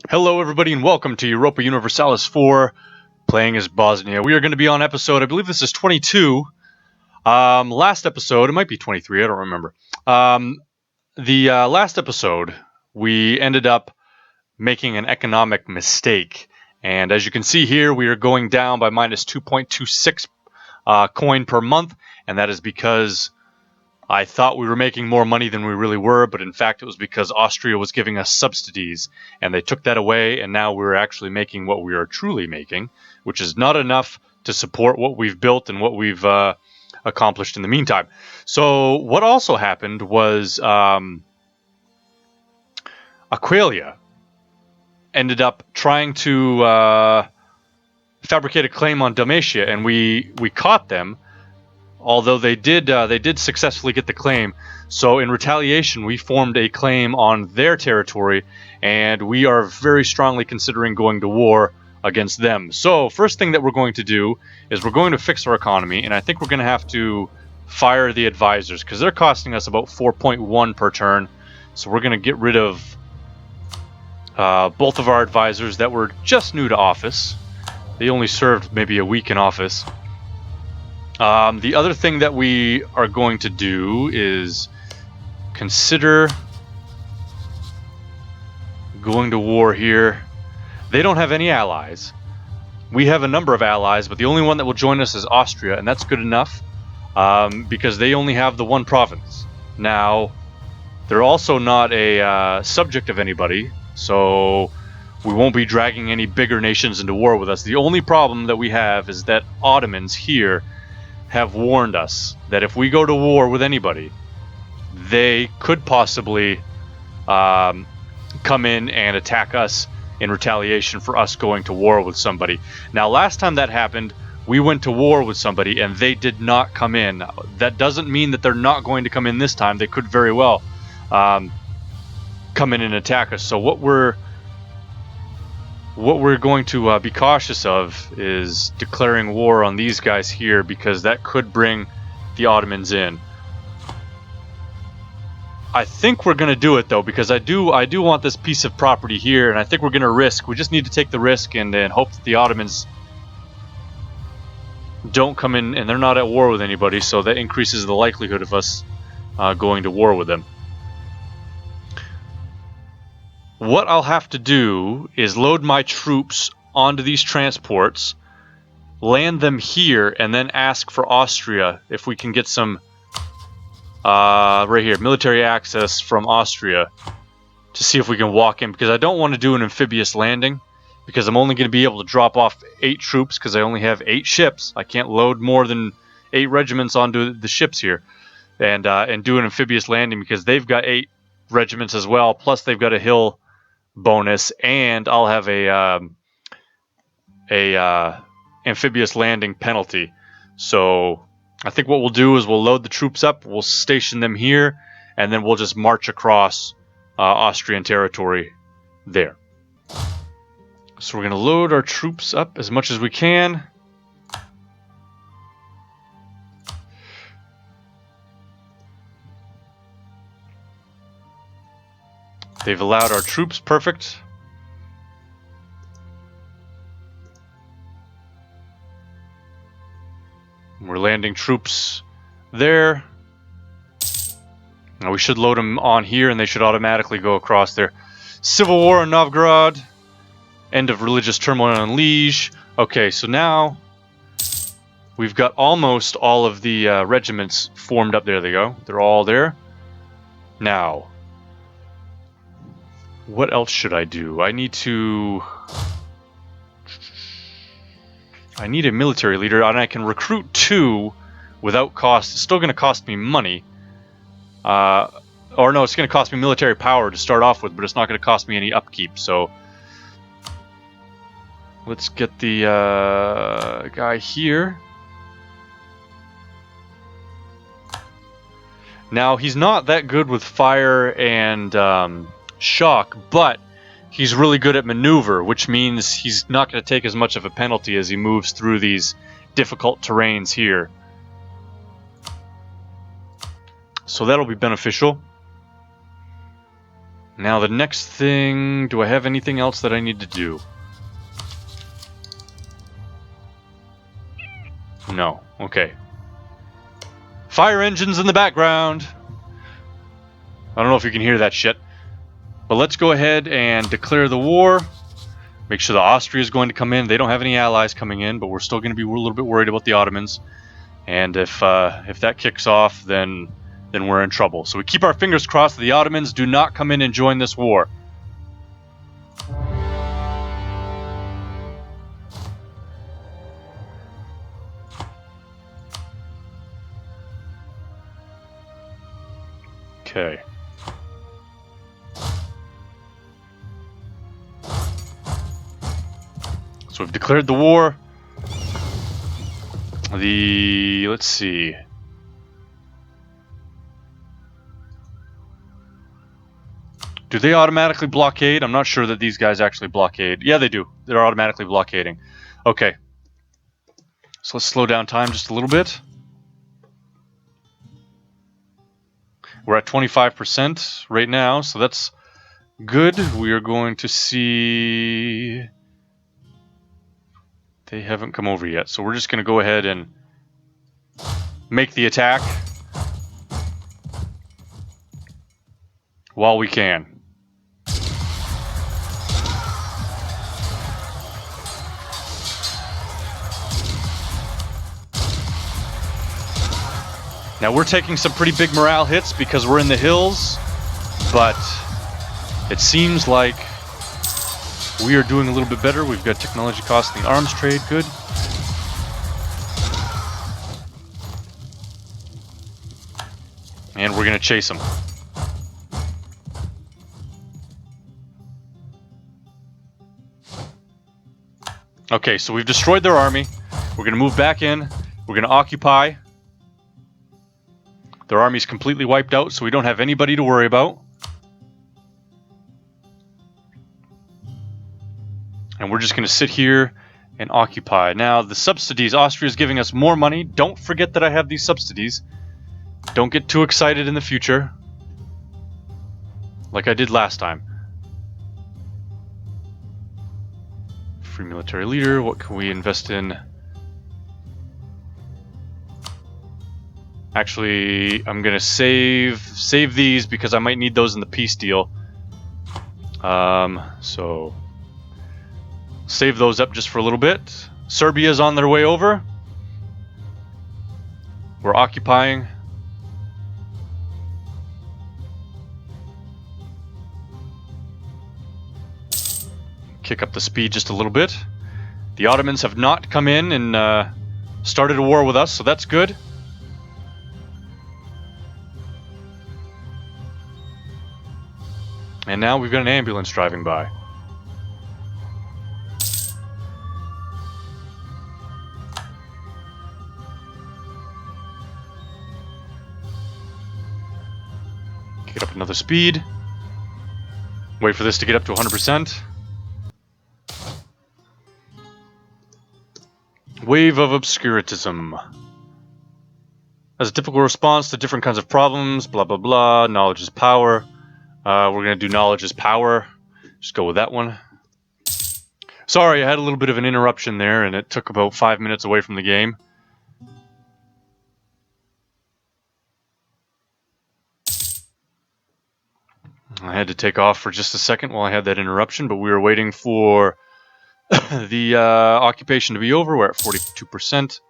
Hello, everybody, and welcome to Europa Universalis 4, playing as Bosnia. We are going to be on episode, I believe this is 22. Last episode, it might be 23, I don't remember. The last episode, we ended up making an economic mistake. And as you can see here, we are going down by minus 2.26 coin per month, and that is because I thought we were making more money than we really were, but in fact it was because Austria was giving us subsidies, and they took that away, and now we're actually making what we are truly making, which is not enough to support what we've built and what we've accomplished in the meantime. So what also happened was Aqualia ended up trying to fabricate a claim on Dalmatia, and we caught them. Although they did successfully get the claim. So in retaliation, we formed a claim on their territory, and we are very strongly considering going to war against them. So first thing that we're going to do is we're going to fix our economy, and I think we're going to have to fire the advisors because they're costing us about 4.1 per turn. So we're going to get rid of both of our advisors that were just new to office. They only served maybe a week in office. The other thing that we are going to do is consider going to war here. They don't have any allies. We have a number of allies, but the only one that will join us is Austria, and that's good enough because they only have the one province. Now, they're also not a subject of anybody, so we won't be dragging any bigger nations into war with us. The only problem that we have is that Ottomans here have warned us that if we go to war with anybody, they could possibly come in and attack us in retaliation for us going to war with somebody. Now, last time that happened, we went to war with somebody and they did not come in. That doesn't mean that they're not going to come in this time. They could very well come in and attack us. So what we're going to be cautious of is declaring war on these guys here, because that could bring the Ottomans in. I think we're going to do it though, because I do want this piece of property here, and I think we're going to risk. We just need to take the risk and hope that the Ottomans don't come in, and they're not at war with anybody, so that increases the likelihood of us going to war with them. What I'll have to do is load my troops onto these transports, land them here, and then ask for Austria if we can get some, right here, military access from Austria to see if we can walk in, because I don't want to do an amphibious landing, because I'm only going to be able to drop off 8 troops because I only have 8 ships. I can't load more than 8 regiments onto the ships here and do an amphibious landing, because they've got 8 regiments as well, plus they've got a hill bonus, and I'll have a amphibious landing penalty. So I think what we'll do is we'll load the troops up, we'll station them here, and then we'll just march across Austrian territory there. So we're going to load our troops up as much as we can. They've allowed our troops, perfect. We're landing troops there. Now we should load them on here, and they should automatically go across there. Civil war in Novgorod. End of religious turmoil in Liege. Okay, so now we've got almost all of the regiments formed up. There they go. They're all there. Now, what else should I do? I need a military leader, and I can recruit 2 without cost. It's still going to cost me money. Or no, it's going to cost me military power to start off with, but it's not going to cost me any upkeep. So let's get the guy here. Now, he's not that good with fire and shock, but he's really good at maneuver, which means he's not going to take as much of a penalty as he moves through these difficult terrains here. So that'll be beneficial. Now the next thing, do I have anything else that I need to do? No. Okay. Fire engines in the background. I don't know if you can hear that shit. But let's go ahead and declare the war. Make sure the Austria is going to come in. They don't have any allies coming in, but we're still going to be a little bit worried about the Ottomans. And if that kicks off, then we're in trouble. So we keep our fingers crossed that the Ottomans do not come in and join this war. Okay. So we've declared the war. Let's see. Do they automatically blockade? I'm not sure that these guys actually blockade. Yeah, they do. They're automatically blockading. Okay. So let's slow down time just a little bit. We're at 25% right now, so that's good. We are going to see... They haven't come over yet, so we're just going to go ahead and make the attack while we can. Now we're taking some pretty big morale hits because we're in the hills, but it seems like we are doing a little bit better. We've got technology costs in the arms trade, good. And we're going to chase them. Okay, so we've destroyed their army. We're going to move back in. We're going to occupy. Their army's completely wiped out, so we don't have anybody to worry about. And we're just going to sit here and occupy. Now, the subsidies, Austria's giving us more money. Don't forget that I have these subsidies. Don't get too excited in the future, like I did last time. Free military leader, what can we invest in? Actually, I'm going to save these because I might need those in the peace deal. So save those up just for a little bit. Serbia's on their way over. We're occupying. Kick up the speed just a little bit. The Ottomans have not come in and started a war with us, so that's good. And now we've got an ambulance driving by. Get up another speed. Wait for this to get up to 100%. Wave of obscurantism. As a typical response to different kinds of problems, blah blah blah, knowledge is power. We're going to do knowledge is power. Just go with that one. Sorry, I had a little bit of an interruption there, and it took about 5 minutes away from the game. I had to take off for just a second while I had that interruption, but we were waiting for the occupation to be over. We're at 42%.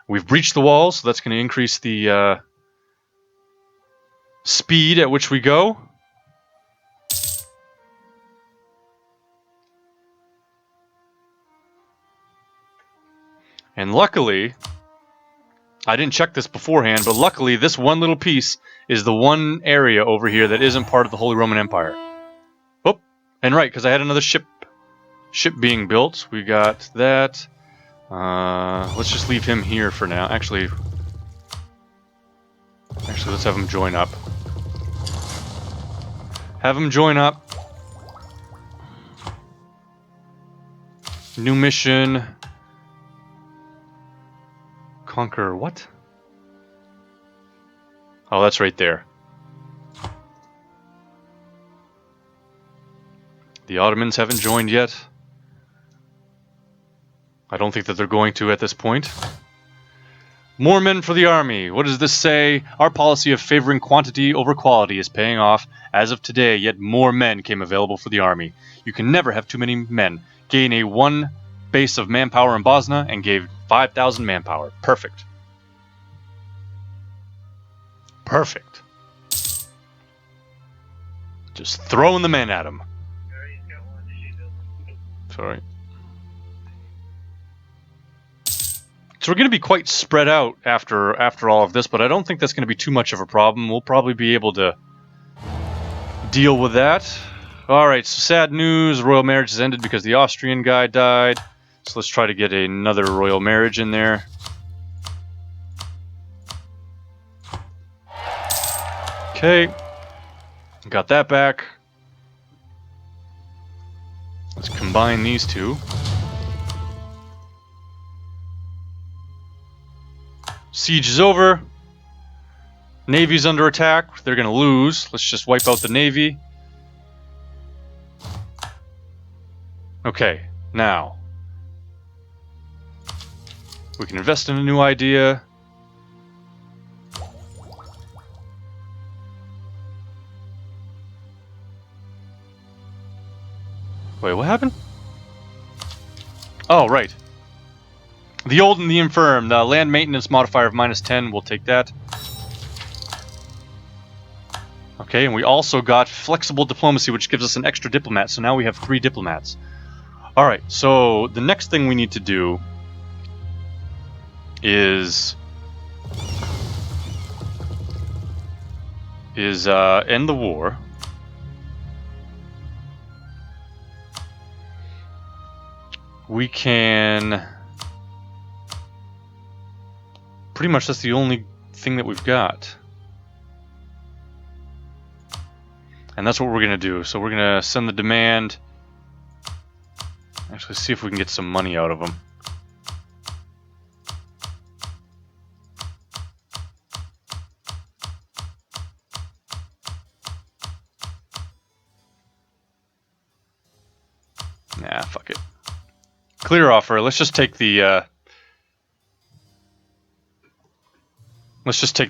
We've breached the walls, so that's going to increase the speed at which we go. And luckily, I didn't check this beforehand, but luckily this one little piece is the one area over here that isn't part of the Holy Roman Empire. Oh, and right, because I had another ship being built. We got that. Let's just leave him here for now. Actually, let's have him join up. Have him join up. New mission. Conquer what? Oh, that's right there. The Ottomans haven't joined yet. I don't think that they're going to at this point. More men for the army. What does this say? Our policy of favoring quantity over quality is paying off. As of today, yet more men came available for the army. You can never have too many men. Gain a 1 base of manpower in Bosnia and gave 5,000 manpower. Perfect. Perfect. Just throwing the men at him. Sorry. So we're going to be quite spread out after all of this, but I don't think that's going to be too much of a problem. We'll probably be able to deal with that. Alright, so sad news. Royal marriage has ended because the Austrian guy died. So let's try to get another royal marriage in there. Okay. Got that back. Let's combine these two. Siege is over. Navy's under attack. They're going to lose. Let's just wipe out the Navy. Okay, now. We can invest in a new idea. Wait, what happened? Oh, right. The old and the infirm. The land maintenance modifier of -10. We'll take that. Okay, and we also got flexible diplomacy, which gives us an extra diplomat. So now we have 3 diplomats. Alright, so the next thing we need to do is end the war. We can... Pretty much that's the only thing that we've got. And that's what we're going to do. So we're going to send the demand. Actually, see if we can get some money out of them. Nah, fuck it. Clear offer. Let's just take the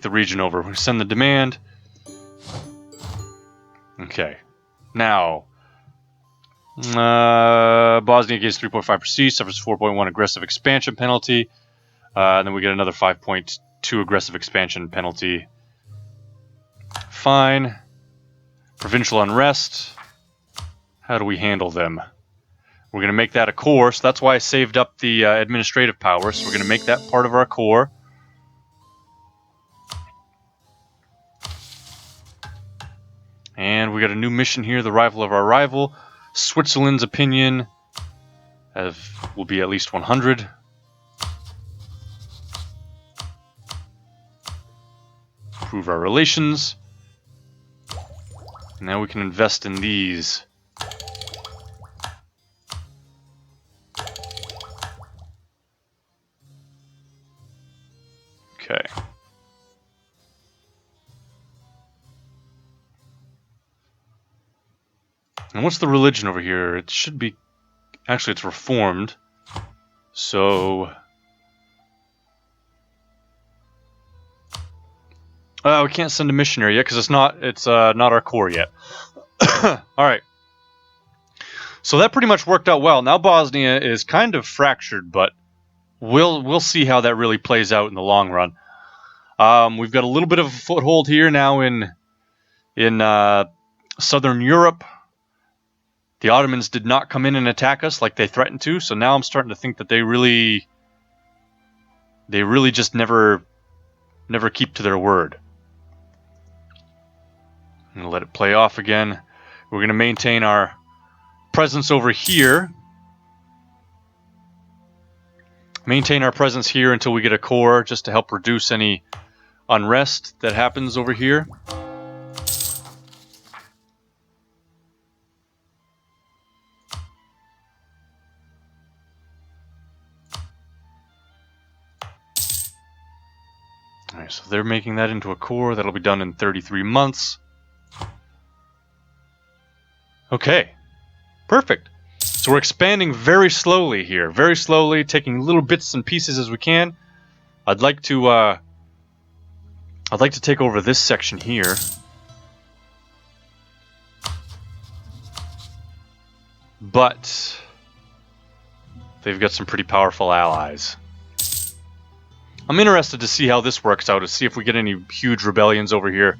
region over. We send the demand. Okay. Now, Bosnia gains 3.5 prestige, suffers 4.1 aggressive expansion penalty. And then we get another 5.2 aggressive expansion penalty. Fine. Provincial unrest. How do we handle them? We're going to make that a core, so that's why I saved up the administrative power. So we're going to make that part of our core. And we got a new mission here, the rival of our rival. Switzerland's opinion will be at least 100. Improve our relations. Now we can invest in these. Okay. And what's the religion over here? It should be... Actually, it's Reformed. So... we can't send a missionary yet because it's not our core yet. Alright. So that pretty much worked out well. Now Bosnia is kind of fractured, but we'll see how that really plays out in the long run. We've got a little bit of a foothold here now in Southern Europe. The Ottomans did not come in and attack us like they threatened to, so now I'm starting to think that they really just never keep to their word. I'm going to let it play off again. We're going to maintain our presence over here. Maintain our presence here until we get a core, just to help reduce any unrest that happens over here. Alright, so they're making that into a core. That'll be done in 33 months. Okay. Perfect. So we're expanding very slowly here, very slowly, taking little bits and pieces as we can. I'd like to take over this section here. But they've got some pretty powerful allies. I'm interested to see how this works out, to see if we get any huge rebellions over here.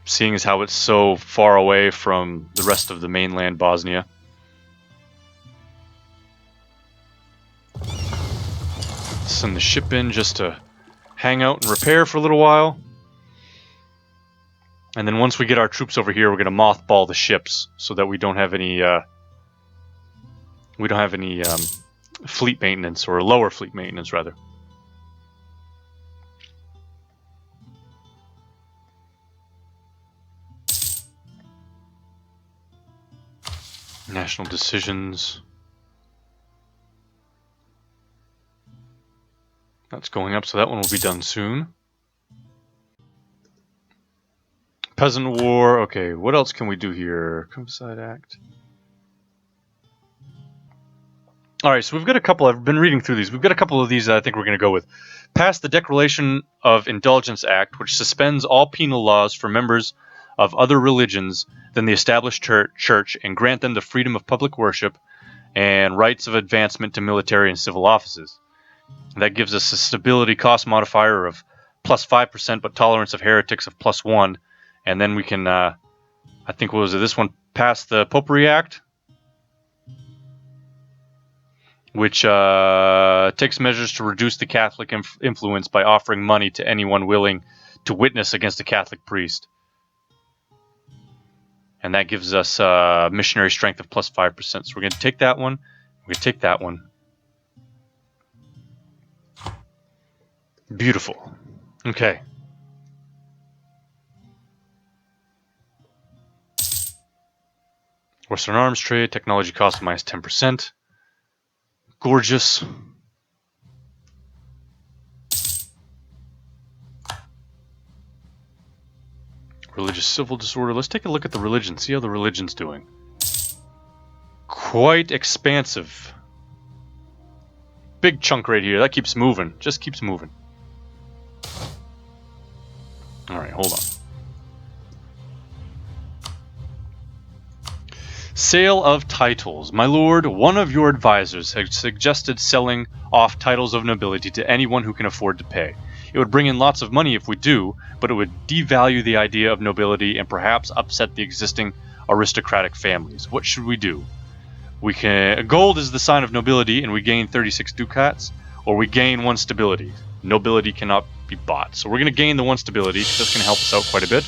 Seeing as how it's so far away from the rest of the mainland Bosnia. Send the ship in just to hang out and repair for a little while. And then once we get our troops over here, we're going to mothball the ships so that we don't have any fleet maintenance, or lower fleet maintenance rather. National decisions. That's going up, so that one will be done soon. Peasant War. Okay, what else can we do here? Countryside Act. Alright, so we've got a couple. I've been reading through these. We've got a couple of these that I think we're going to go with. Pass the Declaration of Indulgence Act, which suspends all penal laws for members of other religions than the established church, and grant them the freedom of public worship and rights of advancement to military and civil offices. That gives us a stability cost modifier of plus 5%, but tolerance of heretics of plus 1. And then we can, I think, what was it? This one, pass the Popery Act, which takes measures to reduce the Catholic influence by offering money to anyone willing to witness against a Catholic priest. And that gives us missionary strength of plus 5%. So we're going to take that one. We're going to take that one. Beautiful. Okay. Western arms trade, technology cost minus 10%. Gorgeous. Religious civil disorder. Let's take a look at the religion, see how the religion's doing. Quite expansive. Big chunk right here. That keeps moving. Just keeps moving. Alright, hold on. Sale of titles. My lord, one of your advisors has suggested selling off titles of nobility to anyone who can afford to pay. It would bring in lots of money if we do, but it would devalue the idea of nobility and perhaps upset the existing aristocratic families. What should we do? We can. Gold is the sign of nobility, and we gain 36 ducats, or we gain 1 stability. Nobility cannot be bought, so we're going to gain the 1 stability. That's going to help us out quite a bit.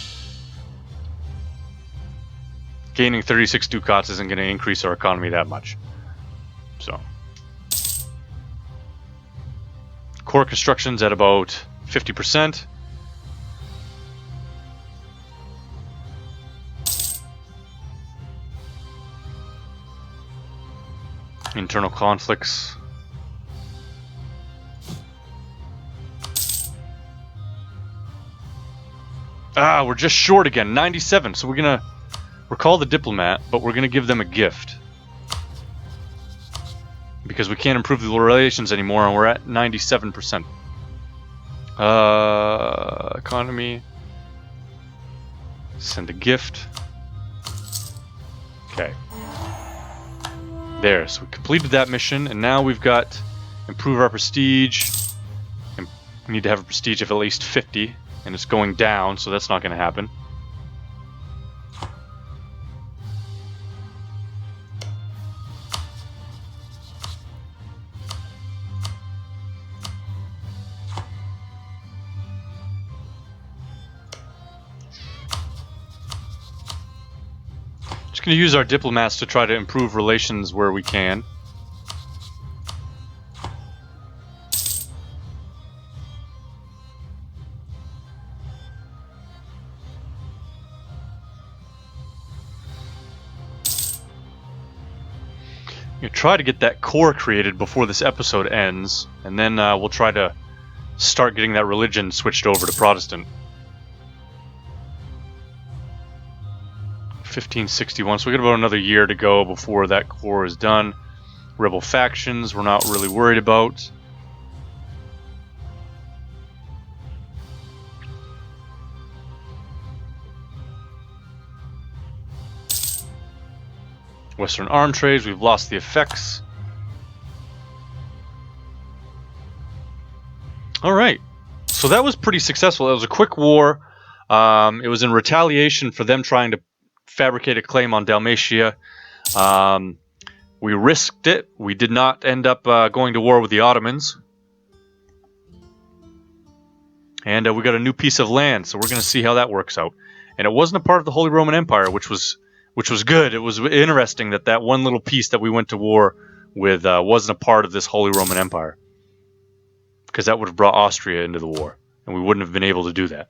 Gaining 36 ducats isn't going to increase our economy that much. So, core construction's at about 50%. Internal conflicts. Ah, we're just short again, 97. So we're gonna recall the diplomat, but we're gonna give them a gift because we can't improve the relations anymore, and we're at 97%. Economy. Send a gift. Okay. There, so we completed that mission, and now we've got improve our prestige. And we need to have a prestige of at least 50, and it's going down, so that's not going to happen. Just going to use our diplomats to try to improve relations where we can. Try to get that core created before this episode ends, and then we'll try to start getting that religion switched over to Protestant. 1561, so we got about another year to go before that core is done. Rebel factions, we're not really worried about. Western arm trades, we've lost the effects. Alright, so that was pretty successful. It was a quick war. It was in retaliation for them trying to fabricate a claim on Dalmatia. We risked it. We did not end up going to war with the Ottomans. And we got a new piece of land, so we're going to see how that works out. And it wasn't a part of the Holy Roman Empire, which was good. It was interesting that that one little piece that we went to war with wasn't a part of this Holy Roman Empire. Because that would have brought Austria into the war, and we wouldn't have been able to do that.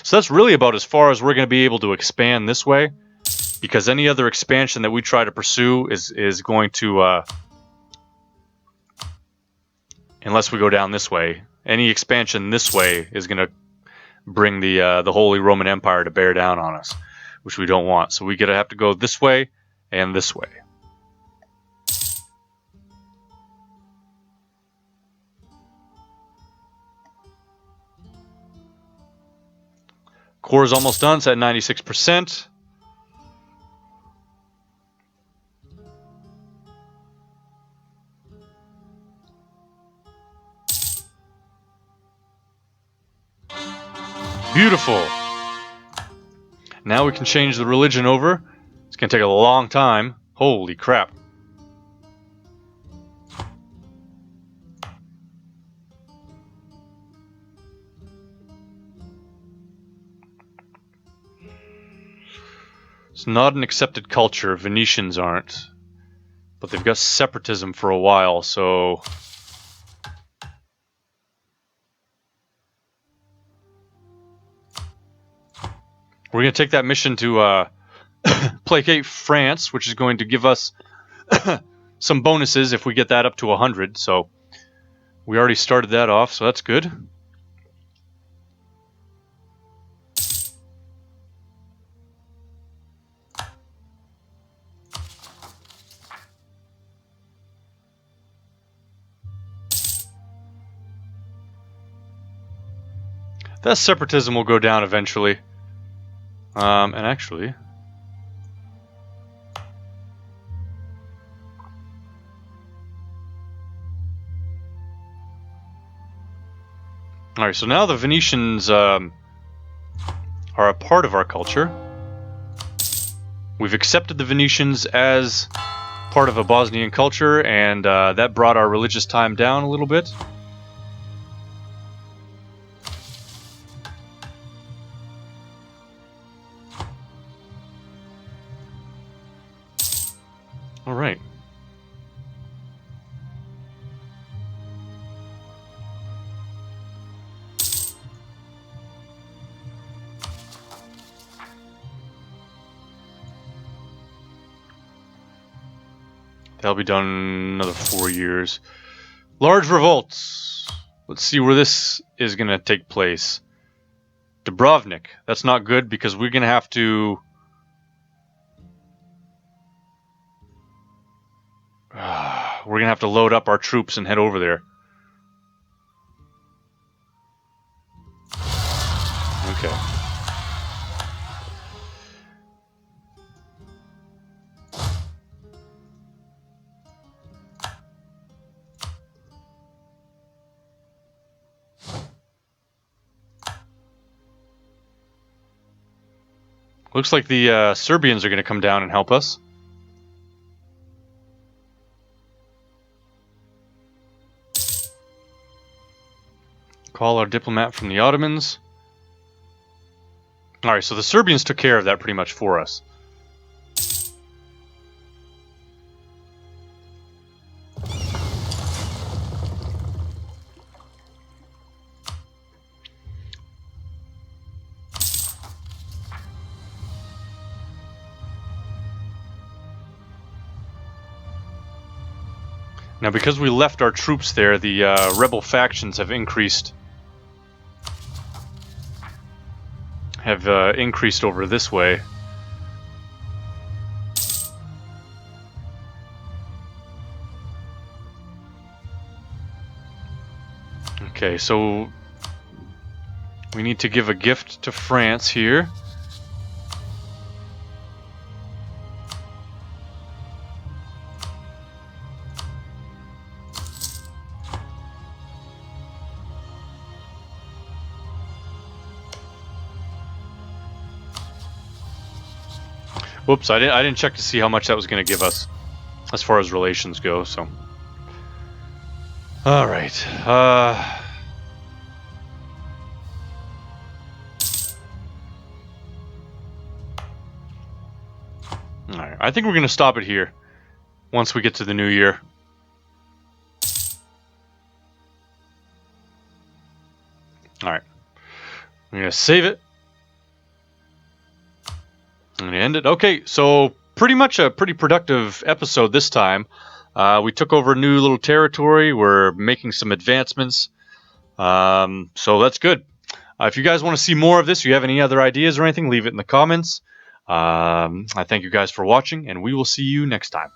So that's really about as far as we're going to be able to expand this way, because any other expansion that we try to pursue is going to, unless we go down this way, any expansion this way is going to bring the Holy Roman Empire to bear down on us, which we don't want. So we're going to have to go this way and this way. Core is almost done. It's at 96%. Beautiful. Now we can change the religion over. It's going to take a long time. Holy crap. It's not an accepted culture. Venetians aren't. But they've got separatism for a while, so... We're going to take that mission to placate France, which is going to give us some bonuses if we get that up to 100. So we already started that off, so that's good. That separatism will go down eventually. And actually... Alright, so now the Venetians are a part of our culture. We've accepted the Venetians as part of a Bosnian culture, and that brought our religious time down a little bit. All right. That'll be done in another 4 years. Large revolts. Let's see where this is going to take place. Dubrovnik. That's not good because we're going to have to... we're going to have to load up our troops and head over there. Okay. Looks like the Serbians are going to come down and help us. Call our diplomat from the Ottomans. Alright, so the Serbians took care of that pretty much for us. Now, because we left our troops there, the rebel factions have increased. Increased over this way. Okay, so we need to give a gift to France here. Whoops, I didn't check to see how much that was going to give us as far as relations go, so. All right. All right. I think we're going to stop it here once we get to the new year. All right. I'm going to save it. I'm going to end it. Okay, so pretty much a pretty productive episode this time. We took over new little territory. We're making some advancements. So that's good. If you guys want to see more of this, you have any other ideas or anything, leave it in the comments. I thank you guys for watching, and we will see you next time.